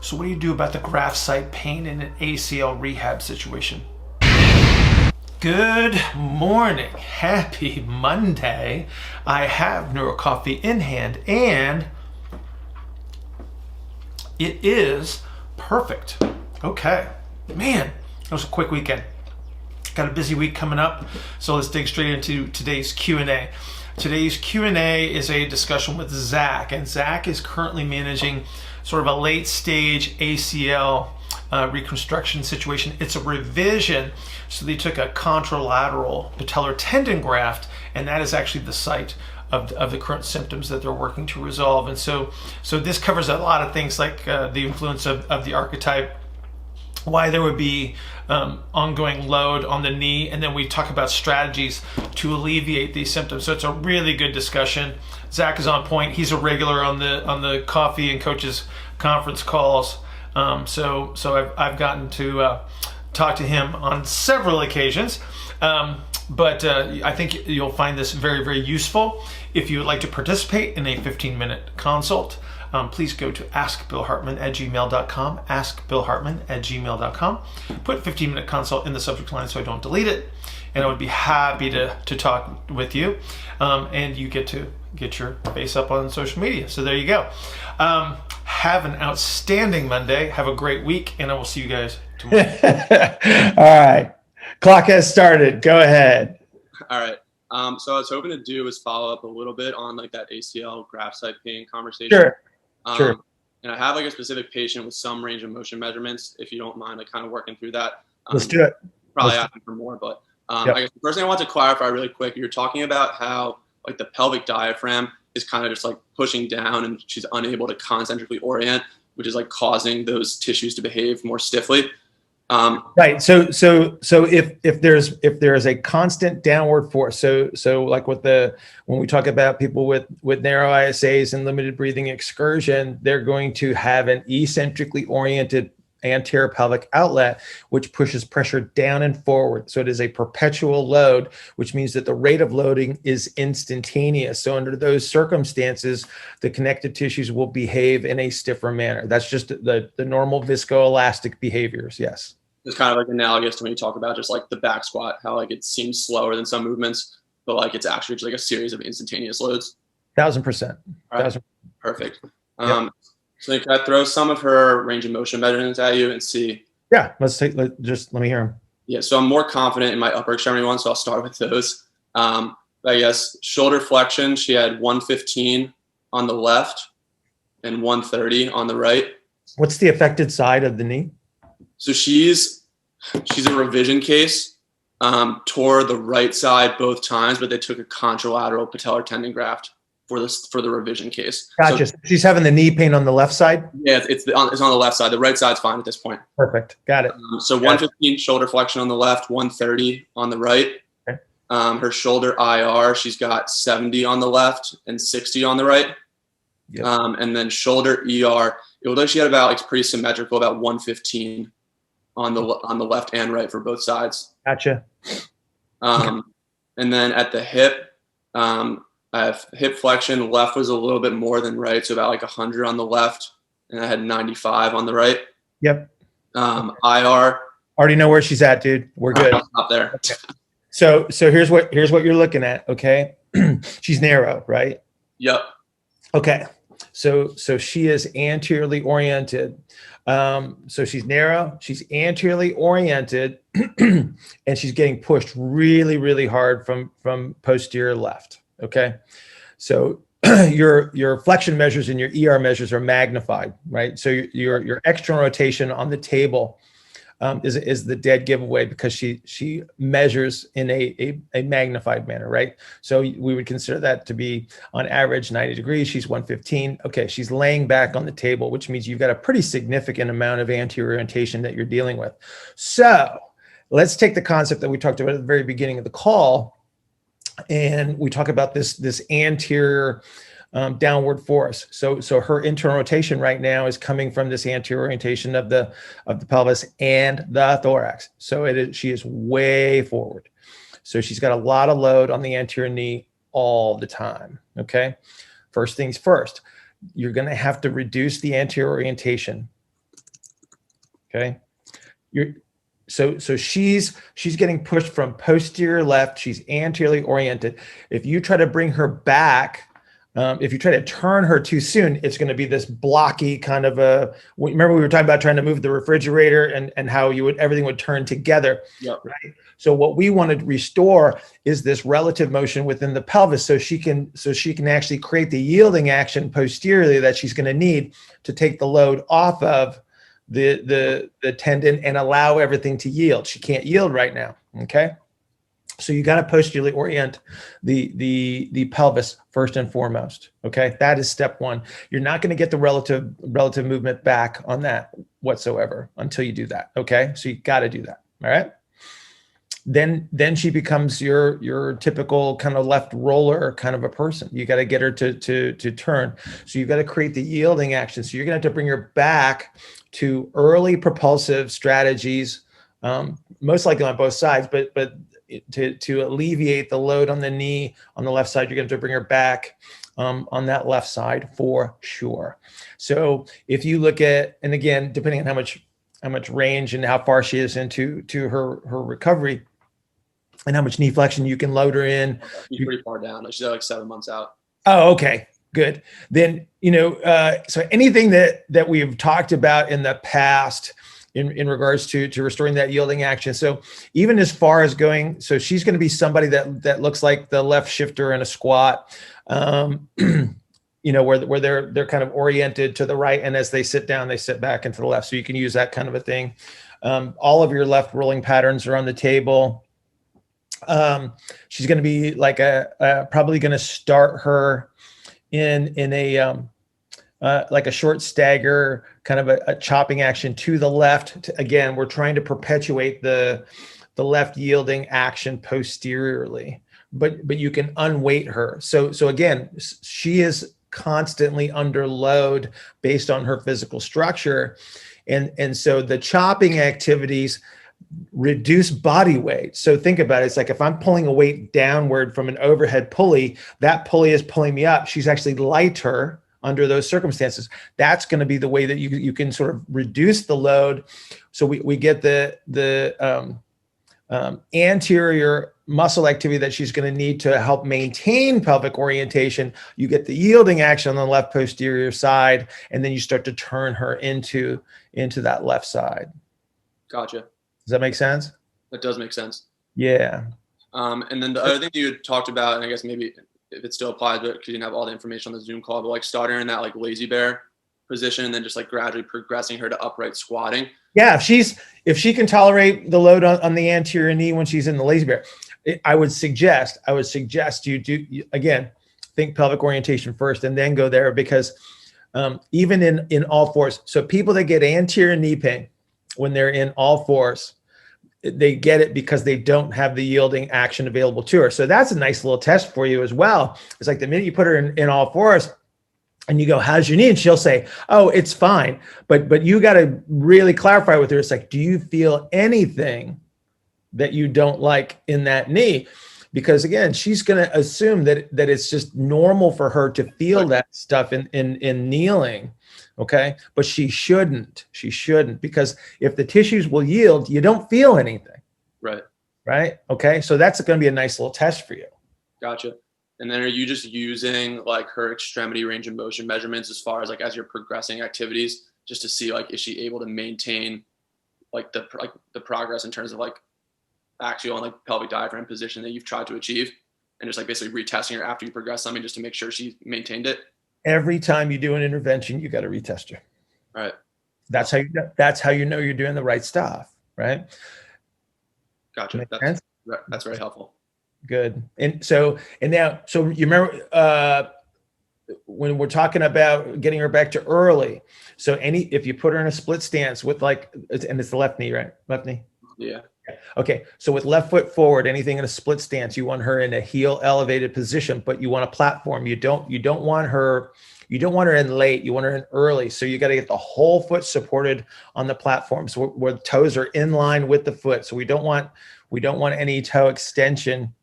So what do you do about the graft site pain in an ACL rehab situation? Good morning. Happy Monday. I have Neuro Coffee in hand and it is perfect. Okay. Man, that was a quick weekend. Got a busy week coming up, so let's dig straight into today's Q&A. Today's Q&A is a discussion with Zach, and Zach is currently managing sort of a late stage ACL reconstruction situation. It's a revision, so they took a contralateral patellar tendon graft, and that is actually the site of the current symptoms that they're working to resolve. And so this covers a lot of things like the influence of the archetype, why there would be ongoing load on the knee, and then we talk about strategies to alleviate these symptoms. So it's a really good discussion. Zach is on point. He's a regular on the coffee and coaches conference calls. So I've gotten to talk to him on several occasions. But I think you'll find this very, very useful. If you would like to participate in a 15-minute consult, please go to askbillhartman@gmail.com, askbillhartman@gmail.com. Put 15-minute consult in the subject line so I don't delete it, and I would be happy to talk with you, and you get to get your face up on social media. So there you go. Have an outstanding Monday. Have a great week, and I will see you guys tomorrow. All right. Clock has started. Go ahead. All right. So I was hoping to do is follow up a little bit on like that ACL graft site pain conversation. Sure. Sure. And I have like a specific patient with some range of motion measurements, if you don't mind, like kind of working through that. Let's do it. Probably asking for more, but I guess the first thing I want to clarify really quick, you're talking about how like the pelvic diaphragm is kind of just like pushing down and she's unable to concentrically orient, which is like causing those tissues to behave more stiffly. Right. So if there's a constant downward force, so like when we talk about people with narrow ISAs and limited breathing excursion, they're going to have an eccentrically oriented anterior pelvic outlet, which pushes pressure down and forward. So it is a perpetual load, which means that the rate of loading is instantaneous. So under those circumstances, the connective tissues will behave in a stiffer manner. That's just the normal viscoelastic behaviors. Yes. It's kind of like analogous to when you talk about just like the back squat, how like it seems slower than some movements, but like it's actually just like a series of instantaneous loads. 1000%. Right. Perfect. So then can I throw some of her range of motion measurements at you and see? Yeah, let me hear them. Yeah, so I'm more confident in my upper extremity one, so I'll start with those. I guess shoulder flexion, she had 115 on the left and 130 on the right. What's the affected side of the knee? So she's a revision case, tore the right side both times, but they took a contralateral patellar tendon graft for the revision case. Gotcha. So she's having the knee pain on the left side? Yeah, it's on the left side. The right side's fine at this point. Perfect. Got it. So 115 shoulder flexion on the left, 130 on the right. Okay. Her shoulder IR, she's got 70 on the left and 60 on the right. Yep. And then shoulder ER, it looked like she had about, it's pretty symmetrical, about 115 on the left and right for both sides. Gotcha. And then at the hip, I have hip flexion. Left was a little bit more than right, so about like 100 on the left, and I had 95 on the right. Yep. IR. Already know where she's at, dude. We're good. Up there. Okay. So here's what you're looking at. Okay, she's narrow, right? Yep. Okay. So she is anteriorly oriented. So she's narrow. She's anteriorly oriented, and she's getting pushed really, really hard from posterior left. Okay. So your flexion measures and your ER measures are magnified, right? So your external rotation on the table is the dead giveaway because she measures in a magnified manner, right? So we would consider that to be on average 90 degrees. She's 115. Okay, she's laying back on the table, which means you've got a pretty significant amount of anterior orientation that you're dealing with. So let's take the concept that we talked about at the very beginning of the call, and we talk about this anterior downward force. So her internal rotation right now is coming from this anterior orientation of the pelvis and the thorax. So she is way forward. So she's got a lot of load on the anterior knee all the time. Okay. First things first, you're going to have to reduce the anterior orientation Okay. So she's getting pushed from posterior left. She's anteriorly oriented. If you try to bring her back, if you try to turn her too soon, it's going to be this blocky kind of remember we were talking about trying to move the refrigerator and how everything would turn together. Yep. Right. So what we want to restore is this relative motion within the pelvis, so she can actually create the yielding action posteriorly that she's going to need to take the load off of the tendon and allow everything to yield. She can't yield right now. Okay. So you got to posteriorly orient the pelvis first and foremost. Okay. That is step one. You're not going to get the relative movement back on that whatsoever until you do that. Okay. So you got to do that. All right. Then she becomes your typical kind of left roller kind of a person. You got to get her to turn. So you've got to create the yielding action. So you're going to have to bring her back to early propulsive strategies, most likely on both sides, but to alleviate the load on the knee on the left side, you're going to have to bring her back on that left side for sure. So if you look at, and again, depending on how much range and how far she is into her recovery and how much knee flexion you can load her in. She's pretty far down. She's like 7 months out. Oh, okay. Good. Then, so anything that we've talked about in the past in regards to restoring that yielding action. So even as far as going, so she's going to be somebody that looks like the left shifter in a squat, where they're kind of oriented to the right. And as they sit down, they sit back into the left. So you can use that kind of a thing. All of your left rolling patterns are on the table. She's going to be like probably going to start her in a like a short stagger, kind of a chopping action to the left. Again, we're trying to perpetuate the left yielding action posteriorly, but you can unweight her. So again, she is constantly under load based on her physical structure. And so the chopping activities reduce body weight. So think about it. It's like if I'm pulling a weight downward from an overhead pulley, that pulley is pulling me up. She's actually lighter under those circumstances. That's going to be the way that you can sort of reduce the load. So we get the anterior muscle activity that she's going to need to help maintain pelvic orientation. You get the yielding action on the left posterior side, and then you start to turn her into that left side. Gotcha. Does that make sense? That does make sense. Yeah. And then the other thing you had talked about, and I guess maybe if it still applies, but because you didn't have all the information on the Zoom call, but like starting her in that like lazy bear position and then just like gradually progressing her to upright squatting. Yeah. If she can tolerate the load on the anterior knee when she's in the lazy bear, I would suggest you do, again, think pelvic orientation first and then go there, because even in all fours. So people that get anterior knee pain when they're in all fours, they get it because they don't have the yielding action available to her. So that's a nice little test for you as well. It's like the minute you put her in all fours and you go, how's your knee? And she'll say, oh, it's fine. But you got to really clarify with her. It's like, do you feel anything that you don't like in that knee? Because again, she's going to assume that it's just normal for her to feel that stuff in kneeling. Okay. But she shouldn't, because if the tissues will yield, you don't feel anything. Right. Right. Okay. So that's going to be a nice little test for you. Gotcha. And then are you just using like her extremity range of motion measurements as far as like as you're progressing activities, just to see like, is she able to maintain like the progress in terms of like axial and like pelvic diaphragm position that you've tried to achieve, and just like basically retesting her after you progress something just to make sure she maintained it? Every time you do an intervention, you got to retest her. Right. That's how you know you're doing the right stuff. Right. Gotcha. That's very helpful. Good. And now you remember when we're talking about getting her back to early. So if you put her in a split stance with and it's the left knee, right? Left knee. Yeah. Okay. So with left foot forward, anything in a split stance, you want her in a heel elevated position, but you want a platform. You don't want her in late. You want her in early. So you got to get the whole foot supported on the platform. So where the toes are in line with the foot. So we don't want any toe extension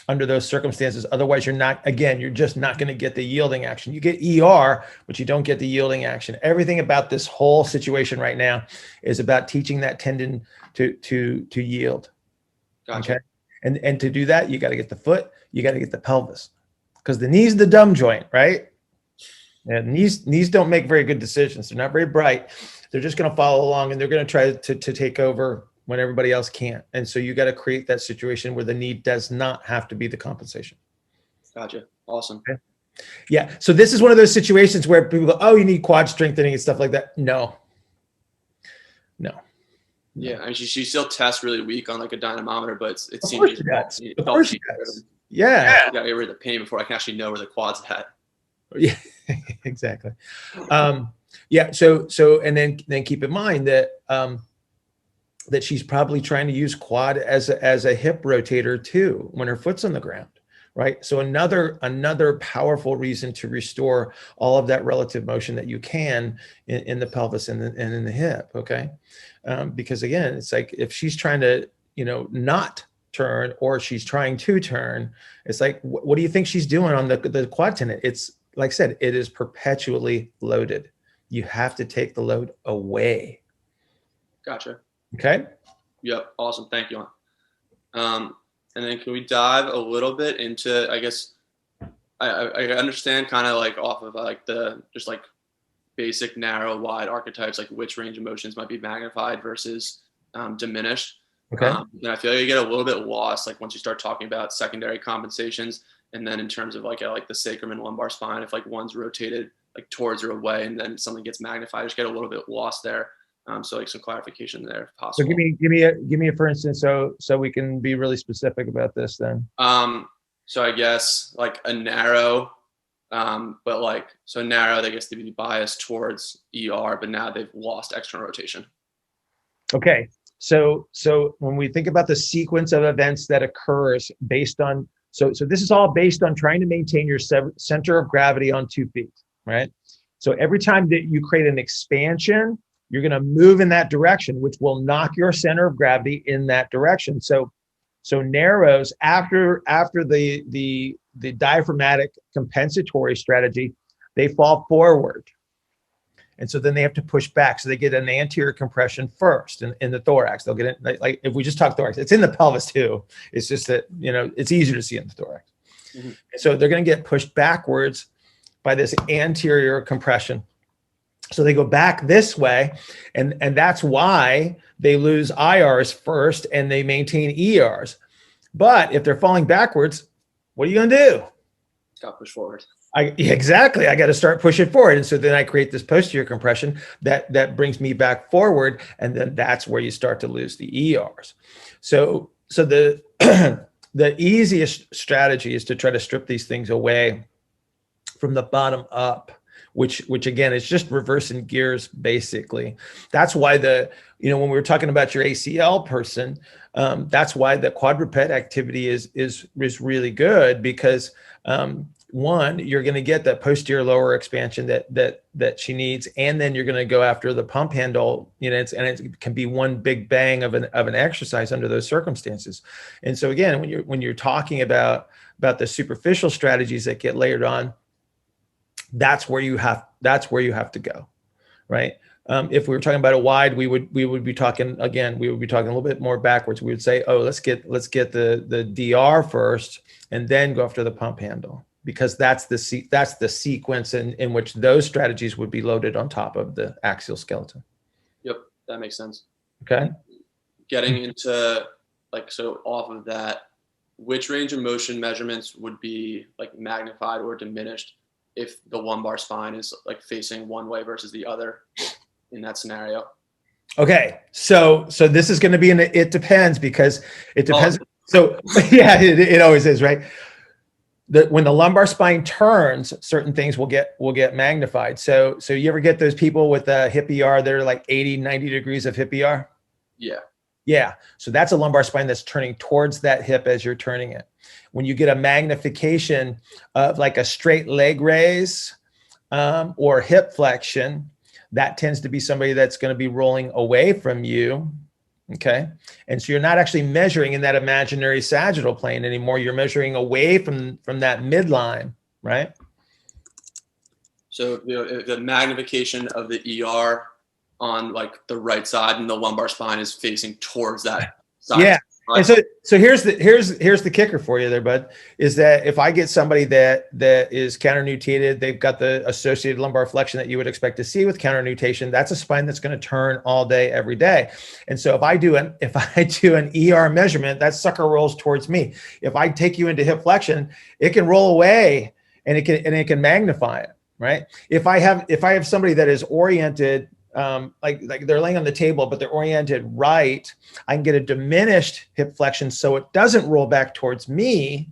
under those circumstances. Otherwise, you're just not going to get the yielding action. You get ER, but you don't get the yielding action. Everything about this whole situation right now is about teaching that tendon to yield. Gotcha. Okay. And to do that, you got to get the foot, you got to get the pelvis, because the knee's the dumb joint, right? And knees don't make very good decisions. They're not very bright. They're just going to follow along, and they're going to try to take over when everybody else can't. And so you got to create that situation where the knee does not have to be the compensation. Gotcha. Awesome. Okay. Yeah. So this is one of those situations where people go, oh, you need quad strengthening and stuff like that. No. Yeah. I mean, she still tests really weak on like a dynamometer, but it Of seems course she does. Of course she does. Yeah. You got to get rid of the pain before I can actually know where the quad's at. Yeah, exactly. Yeah. So, and then keep in mind that, that she's probably trying to use quad as a hip rotator too, when her foot's on the ground, right? So another powerful reason to restore all of that relative motion that you can in the pelvis and in the hip. Okay. Because again, it's like, if she's trying to, not turn, or she's trying to turn, it's like, what do you think she's doing on the quad tendon? It's, like I said, it is perpetually loaded. You have to take the load away. Gotcha. Okay. Yep. Awesome. Thank you. And then can we dive a little bit into, I guess, I understand kind of like off of like the just like basic narrow wide archetypes, like which range of motions might be magnified versus diminished. Okay. And I feel like you get a little bit lost like once you start talking about secondary compensations. And then in terms of like the sacrum and lumbar spine, if like one's rotated like towards or away and then something gets magnified, I just get a little bit lost there. So like some clarification there if possible. So give me a for instance, so we can be really specific about this then. So I guess like a narrow, but like, so narrow, they guess to be biased towards ER, but now they've lost external rotation. Okay. So when we think about the sequence of events that occurs based on, so this is all based on trying to maintain your center of gravity on 2 feet, right? So every time that you create an expansion, you're going to move in that direction, which will knock your center of gravity in that direction. So narrows after the diaphragmatic compensatory strategy, they fall forward. And so then they have to push back. So they get an anterior compression first in the thorax. They'll get it, like if we just talk thorax, it's in the pelvis too. It's just that, it's easier to see in the thorax. Mm-hmm. So they're going to get pushed backwards by this anterior compression. So they go back this way, and that's why they lose IRs first and they maintain ERs. But if they're falling backwards, what are you going to do? Got to push forward. Exactly. I got to start pushing forward. And so then I create this posterior compression that brings me back forward. And then that's where you start to lose the ERs. So the, the easiest strategy is to try to strip these things away from the bottom up, which again, is just reversing gears, basically. That's why when we were talking about your ACL person, that's why the quadruped activity is really good, because one, you're going to get that posterior lower expansion that she needs, and then you're going to go after the pump handle. And it can be one big bang of an exercise under those circumstances. And so again, when you're talking about the superficial strategies that get layered on, that's where you have to go, right? If we were talking about a wide, we would be talking a little bit more backwards. We would say, oh, let's get the DR first, and then go after the pump handle, because that's the sequence in which those strategies would be loaded on top of the axial skeleton. Yep, that makes sense. Okay. Getting into so off of that, which range of motion measurements would be like magnified or diminished if the lumbar spine is like facing one way versus the other in that scenario? Okay, so this is going to be it depends, because it depends. So yeah, it always is, right? When the lumbar spine turns, certain things will get magnified. So you ever get those people with a hip ER that are like 80, 90 degrees of hip ER? Yeah. Yeah. So that's a lumbar spine that's turning towards that hip as you're turning it. When you get a magnification of like a straight leg raise or hip flexion, that tends to be somebody that's going to be rolling away from you. Okay. And so you're not actually measuring in that imaginary sagittal plane anymore. You're measuring away from that midline, right? So the magnification of the ER on like the right side and the lumbar spine is facing towards that side. Yeah. And so here's the kicker for you there, bud, is that if I get somebody that is counter-nutated, they've got the associated lumbar flexion that you would expect to see with counter-nutation, that's a spine that's going to turn all day, every day. And so if I do an ER measurement, that sucker rolls towards me. If I take you into hip flexion, it can roll away and it can magnify it, right? If I have somebody that is oriented like they're laying on the table, but they're oriented right, I can get a diminished hip flexion so it doesn't roll back towards me,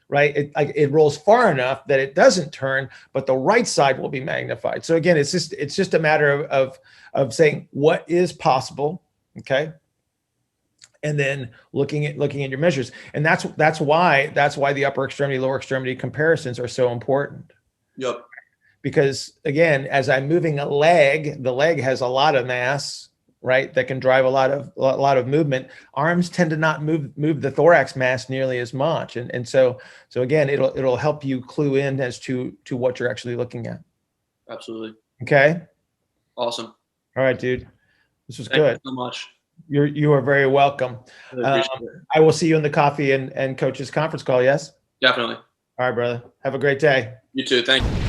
right? It rolls far enough that it doesn't turn, but the right side will be magnified. So again, it's just a matter of saying what is possible, okay? And then looking at your measures. And that's why the upper extremity, lower extremity comparisons are so important. Yep. Because again, as I'm moving a leg, the leg has a lot of mass, right? That can drive a lot of movement. Arms tend to not move the thorax mass nearly as much. And so again, it'll help you clue in as to what you're actually looking at. Absolutely. Okay. Awesome. All right, dude. This was Thank good. you so much. You are very welcome. Really I will see you in the coffee and coach's conference call. Yes. Definitely. All right, brother. Have a great day. You too. Thank you.